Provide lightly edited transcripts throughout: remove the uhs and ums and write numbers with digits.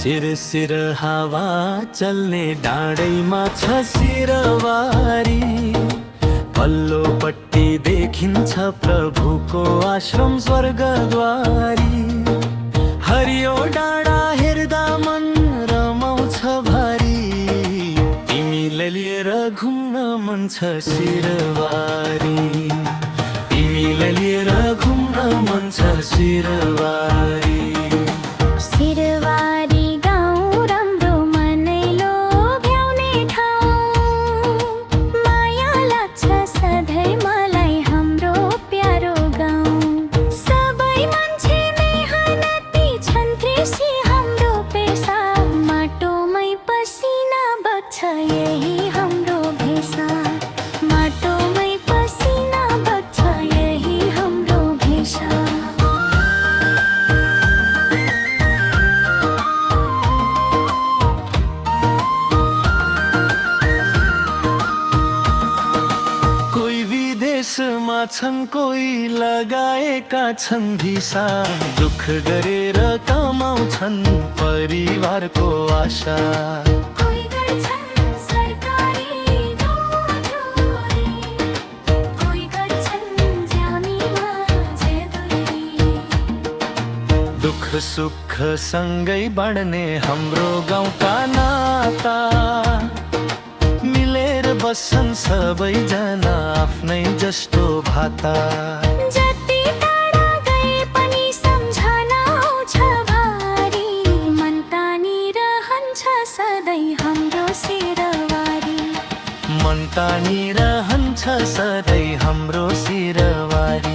सिर हावा चल्ने डाँडैमा छ सिरवारी। पल्लोपट्टि देखिन्छ प्रभुको आश्रम स्वर्गद्वारी। हरियो डाँडा हेर्दा मन रमाउँछ भारी। तिमीलाई लिएर घुम्न मन छ सिरवारी। तिमीलाई लिएर घुम्न मन छ सिरवारी। यही हाम्रो भेषा, माटोमै पसिना बग्छ, यही हाम्रो भेषा। कोही विदेशमा छन्, कोही लगाएका छन् भिसा। दुःख गरेर कमाउँछन् परिवारको आशा। दुःख सुख सँगै बाँड्ने हाम्रो गाउँका नाता। मिलेर बस्छन् सबैजना आफ्नै जस्तो भाता। जति टाढा गए पनि सम्झना आउँछ भारी। मन तानिरहन्छ सधैँ हाम्रो सिरवारी। मन तानिरहन्छ सधैँ हाम्रो सिरवारी।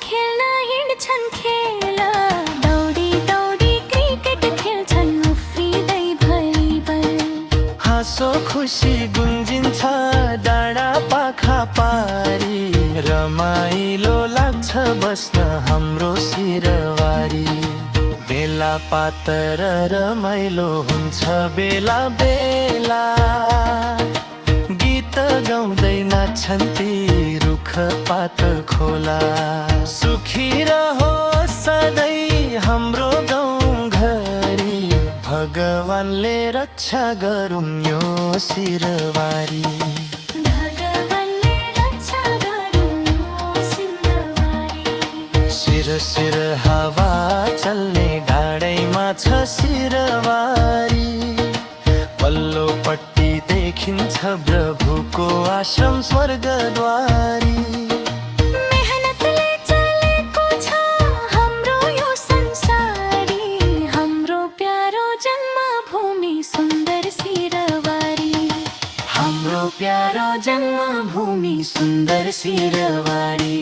खेल्न हिँड्छन् खेल, दौडी दौडी क्रिकेट खेल्छन् उफ्रिँदै भलिबल। हाँसो खुसी गुन्जिन्छ डाँडा पाखा पारी। रमाइलो लाग्छ बस्न हाम्रो सिरवारी। बेला पातर रमाइलो हुन्छ बेला बेला। गीत गाउँदै नाच्छन् ती रुख पात खोला। सुखी रहोस् सधैँ हाम्रो गाउँ घरी। भगवानले रक्षा गरून् यो सिरवारी। भगवानले रक्षा गरून् यो सिरवारी। सिर हावा चल्ने डाँडैमा छ सिरवारी। पल्लोपट्टि देखिन्छ प्रभुको आश्रम स्वर्गद्वारी। मेहनतले चलेको छ हाम्रो यो संसारी। हाम्रो प्यारो जन्मभूमि सुन्दर सिरवारी। हाम्रो प्यारो जन्मभूमि सुन्दर सिरवारी।